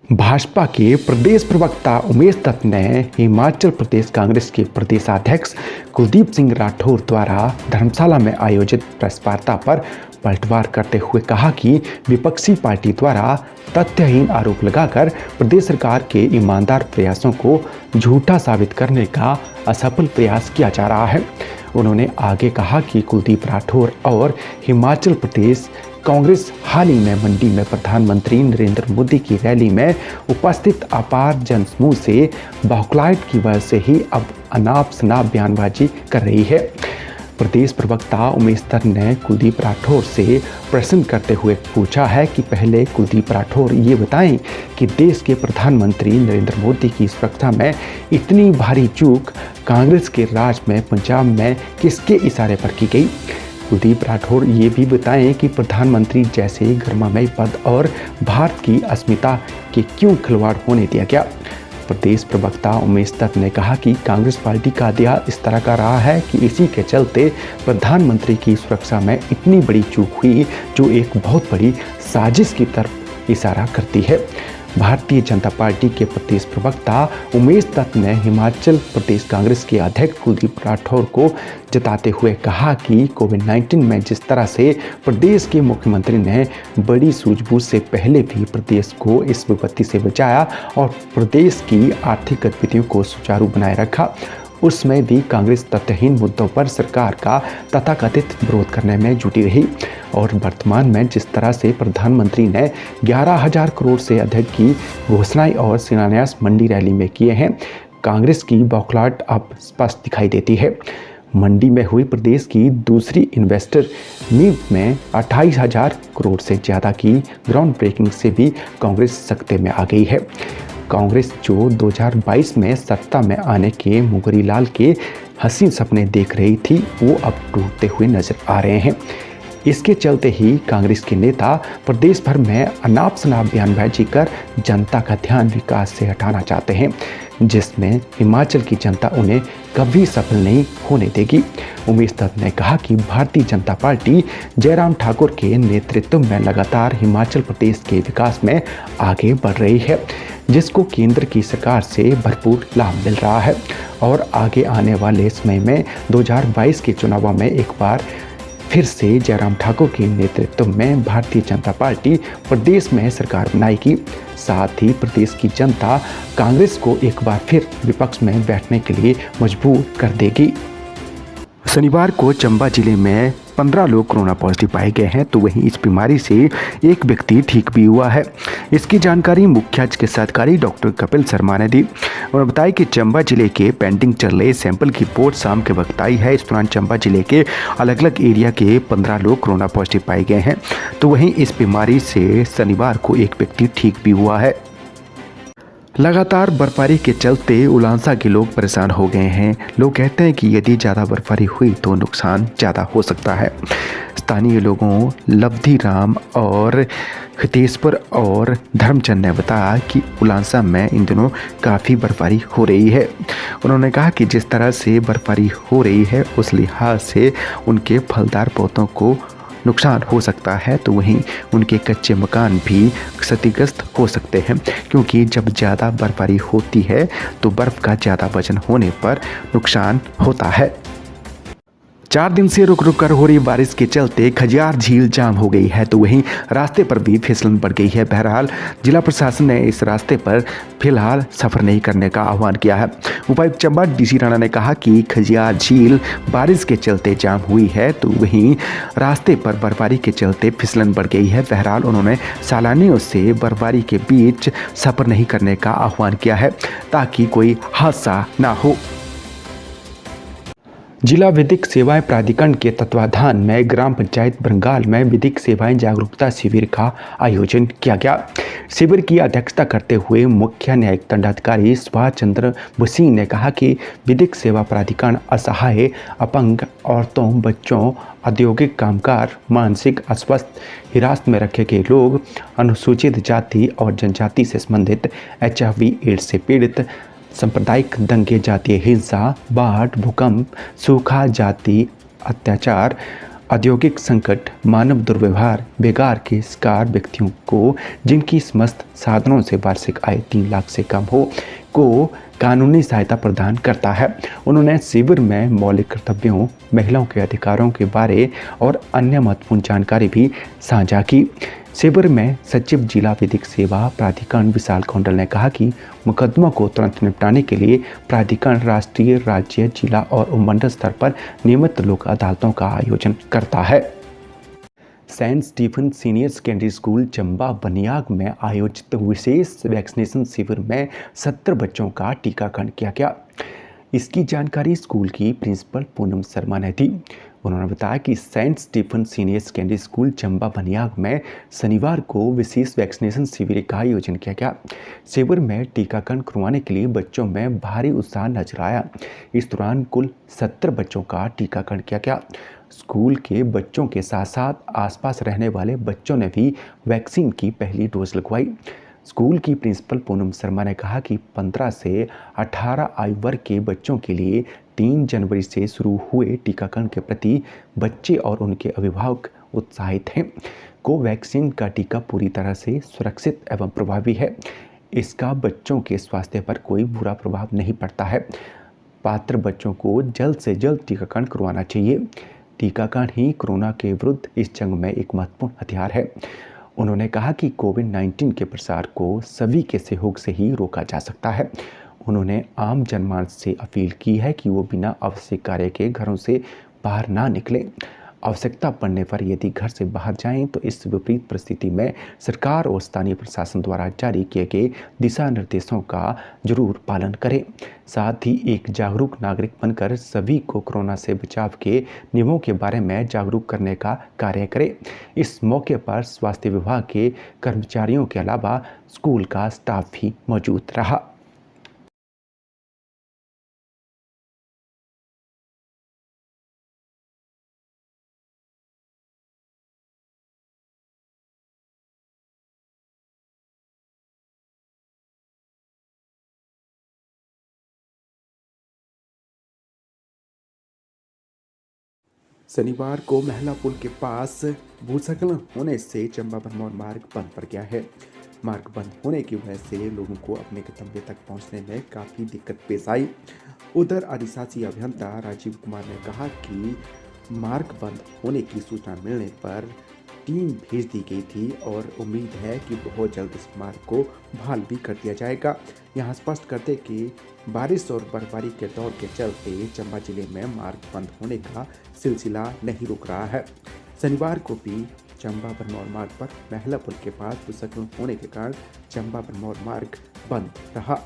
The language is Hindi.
भाजपा के प्रदेश प्रवक्ता उमेश दत्त ने हिमाचल प्रदेश कांग्रेस के प्रदेशाध्यक्ष कुलदीप सिंह राठौर द्वारा धर्मशाला में आयोजित प्रेस वार्ता पर पलटवार करते हुए कहा कि विपक्षी पार्टी द्वारा तथ्यहीन आरोप लगाकर प्रदेश सरकार के ईमानदार प्रयासों को झूठा साबित करने का असफल प्रयास किया जा रहा है। उन्होंने आगे कहा कि कुलदीप राठौर और हिमाचल प्रदेश कांग्रेस हाल ही में मंडी में प्रधानमंत्री नरेंद्र मोदी की रैली में उपस्थित अपार जनसमूह से बौखलाहट की वजह से ही अब अनाप शनाप बयानबाजी कर रही है। प्रदेश प्रवक्ता उमेश दत्त ने कुलदीप राठौर से प्रश्न करते हुए पूछा है कि पहले कुलदीप राठौर ये बताएं कि देश के प्रधानमंत्री नरेंद्र मोदी की सुरक्षा में इतनी भारी चूक कांग्रेस के राज में पंजाब में किसके इशारे पर की गई। कुलदीप राठौर ये भी बताएं कि प्रधानमंत्री जैसे गर्मामय पद और भारत की अस्मिता के क्यों खिलवाड़ होने दिया गया। प्रदेश प्रवक्ता उमेश दत्त ने कहा कि कांग्रेस पार्टी का इतिहास इस तरह का रहा है कि इसी के चलते प्रधानमंत्री की सुरक्षा में इतनी बड़ी चूक हुई जो एक बहुत बड़ी साजिश की तरफ इशारा करती है। भारतीय जनता पार्टी के प्रदेश प्रवक्ता उमेश दत्त ने हिमाचल प्रदेश कांग्रेस के अध्यक्ष कुलदीप राठौर को जताते हुए कहा कि कोविड-19 में जिस तरह से प्रदेश के मुख्यमंत्री ने बड़ी सूझबूझ से पहले भी प्रदेश को इस विपत्ति से बचाया और प्रदेश की आर्थिक गतिविधियों को सुचारू बनाए रखा, उसमें भी कांग्रेस तथ्यहीन मुद्दों पर सरकार का तथाकथित विरोध करने में जुटी रही। और वर्तमान में जिस तरह से प्रधानमंत्री ने 11,000 करोड़ से अधिक की घोषणाएं और शिलान्यास मंडी रैली में किए हैं, कांग्रेस की बौखलाहट अब स्पष्ट दिखाई देती है। मंडी में हुई प्रदेश की दूसरी इन्वेस्टर मीट में 28,000 करोड़ से ज़्यादा की ग्राउंड ब्रेकिंग से भी कांग्रेस सख्ते में आ गई है। कांग्रेस जो 2022 में सत्ता में आने के मुगरी लाल के हसीन सपने देख रही थी, वो अब टूटते हुए नजर आ रहे हैं। इसके चलते ही कांग्रेस के नेता प्रदेश भर में अनाप शनाप बयानबाजी कर जनता का ध्यान विकास से हटाना चाहते हैं, जिसमें हिमाचल की जनता उन्हें कभी सफल नहीं होने देगी। उमेश दत्त ने कहा कि भारतीय जनता पार्टी जयराम ठाकुर के नेतृत्व में लगातार हिमाचल प्रदेश के विकास में आगे बढ़ रही है, जिसको केंद्र की सरकार से भरपूर लाभ मिल रहा है और आगे आने वाले समय में 2022 के चुनावों में एक बार फिर से जयराम ठाकुर के नेतृत्व में भारतीय जनता पार्टी प्रदेश में सरकार बनाएगी। साथ ही प्रदेश की जनता कांग्रेस को एक बार फिर विपक्ष में बैठने के लिए मजबूर कर देगी। शनिवार को चंबा जिले में 15 लोग कोरोना पॉजिटिव पाए गए हैं, तो वहीं इस बीमारी से एक व्यक्ति ठीक भी हुआ है। इसकी जानकारी मुख्य चिकित्सा अधिकारी डॉक्टर कपिल शर्मा ने दी। उन्होंने बताया कि चंबा जिले के पेंडिंग चल रहे सैंपल की रिपोर्ट शाम के वक्त आई है। इस दौरान चंबा जिले के अलग अलग एरिया के 15 लोग कोरोना पॉजिटिव पाए गए हैं, तो वहीं इस बीमारी से शनिवार को एक व्यक्ति ठीक भी हुआ है। लगातार बर्फबारी के चलते उलांसा के लोग परेशान हो गए हैं। लोग कहते हैं कि यदि ज़्यादा बर्फबारी हुई तो नुकसान ज़्यादा हो सकता है। स्थानीय लोगों लवधी राम और हितेश्वर और धर्मचंद ने बताया कि उलांसा में इन दिनों काफ़ी बर्फबारी हो रही है। उन्होंने कहा कि जिस तरह से बर्फबारी हो रही है उस लिहाज से उनके फलदार पौधों को नुकसान हो सकता है, तो वहीं उनके कच्चे मकान भी क्षतिग्रस्त हो सकते हैं, क्योंकि जब ज़्यादा बर्फबारी होती है तो बर्फ़ का ज़्यादा वजन होने पर नुकसान होता है। 4 दिन से रुक रुक कर हो रही बारिश के चलते खजियार झील जाम हो गई है, तो वहीं रास्ते पर भी फिसलन बढ़ गई है। बहरहाल जिला प्रशासन ने इस रास्ते पर फिलहाल सफ़र नहीं करने का आह्वान किया है। उपायुक्त चंबा डीसी राणा ने कहा कि खजियार झील बारिश के चलते जाम हुई है, तो वहीं रास्ते पर बर्फबारी के चलते फिसलन बढ़ गई है। बहरहाल उन्होंने सैलानियों से बर्फबारी के बीच सफ़र नहीं करने का आह्वान किया है ताकि कोई हादसा ना हो। जिला विधिक सेवाएं प्राधिकरण के तत्वाधान में ग्राम पंचायत बरंगाल में विधिक सेवाएं जागरूकता शिविर का आयोजन किया गया। शिविर की अध्यक्षता करते हुए मुख्य न्यायिक दंडाधिकारी सुभाष चंद्र बुसिंह ने कहा कि विधिक सेवा प्राधिकरण असहाय, अपंग औरतों, बच्चों, औद्योगिक कामगार, मानसिक अस्वस्थ, हिरासत में रखे गए लोग, अनुसूचित जाति और जनजाति से संबंधित HIV एड्स से पीड़ित, सांप्रदायिक दंगे, जातीय हिंसा, बाढ़, भूकंप, सूखा, जाति अत्याचार, औद्योगिक संकट, मानव दुर्व्यवहार, बेकार के शिकार व्यक्तियों को जिनकी समस्त साधनों से वार्षिक आय 3 लाख से कम हो को कानूनी सहायता प्रदान करता है। उन्होंने शिविर में मौलिक कर्तव्यों, महिलाओं के अधिकारों के बारे और अन्य महत्वपूर्ण जानकारी भी साझा की। शिविर में सचिव जिला विधिक सेवा प्राधिकरण विशाल कौंडल ने कहा कि मुकदमों को तुरंत निपटाने के लिए प्राधिकरण राष्ट्रीय, राज्य, जिला और उपमंडल स्तर पर नियमित लोक अदालतों का आयोजन करता है। Saint Stephen Senior Secondary School Chamba बनियाग में आयोजित विशेष वैक्सीनेशन शिविर में 70 बच्चों का टीकाकरण किया गया। इसकी जानकारी स्कूल की प्रिंसिपल पूनम शर्मा ने दी। उन्होंने बताया कि Saint Stephen Senior Secondary School Chamba बनियाग में शनिवार को विशेष वैक्सीनेशन शिविर का आयोजन किया गया। शिविर में टीकाकरण करवाने के लिए बच्चों में भारी उत्साह नजर आया। इस दौरान कुल 70 बच्चों का टीकाकरण किया गया। स्कूल के बच्चों के साथ साथ आसपास रहने वाले बच्चों ने भी वैक्सीन की पहली डोज लगवाई। स्कूल की प्रिंसिपल पूनम शर्मा ने कहा कि 15 से 18 आयु वर्ग के बच्चों के लिए 3 जनवरी से शुरू हुए टीकाकरण के प्रति बच्चे और उनके अभिभावक उत्साहित हैं। कोवैक्सीन का टीका पूरी तरह से सुरक्षित एवं प्रभावी है। इसका बच्चों के स्वास्थ्य पर कोई बुरा प्रभाव नहीं पड़ता है। पात्र बच्चों को जल्द से जल्द टीकाकरण करवाना चाहिए। टीकाकरण ही कोरोना के विरुद्ध इस जंग में एक महत्वपूर्ण हथियार है। उन्होंने कहा कि कोविड-19 के प्रसार को सभी के सहयोग से ही रोका जा सकता है। उन्होंने आम जनमानस से अपील की है कि वो बिना आवश्यक कार्य के घरों से बाहर ना निकलें। आवश्यकता पड़ने पर यदि घर से बाहर जाएं तो इस विपरीत परिस्थिति में सरकार और स्थानीय प्रशासन द्वारा जारी किए गए दिशा निर्देशों का जरूर पालन करें। साथ ही एक जागरूक नागरिक बनकर सभी को कोरोना से बचाव के नियमों के बारे में जागरूक करने का कार्य करें। इस मौके पर स्वास्थ्य विभाग के कर्मचारियों के अलावा स्कूल का स्टाफ भी मौजूद रहा। शनिवार को महला पुल के पास भूस्खलन होने से चंबा भरमौर मार्ग बंद पड़ गया है। मार्ग बंद होने की वजह से लोगों को अपने गंतव्य तक पहुंचने में काफ़ी दिक्कत पेश आई। उधर अधिशासी अभियंता राजीव कुमार ने कहा कि मार्ग बंद होने की सूचना मिलने पर टीम भेज दी गई थी और उम्मीद है कि बहुत जल्द इस मार्ग को बहाल भी कर दिया जाएगा। यहाँ स्पष्ट करते कि बारिश और बर्फबारी के दौर के चलते चंबा जिले में मार्ग बंद होने का सिलसिला नहीं रुक रहा है। शनिवार को भी चंबा भरमौर मार्ग पर महला पुल के पास भूस्खलन होने के कारण चंबा भरमौर मार्ग बंद रहा।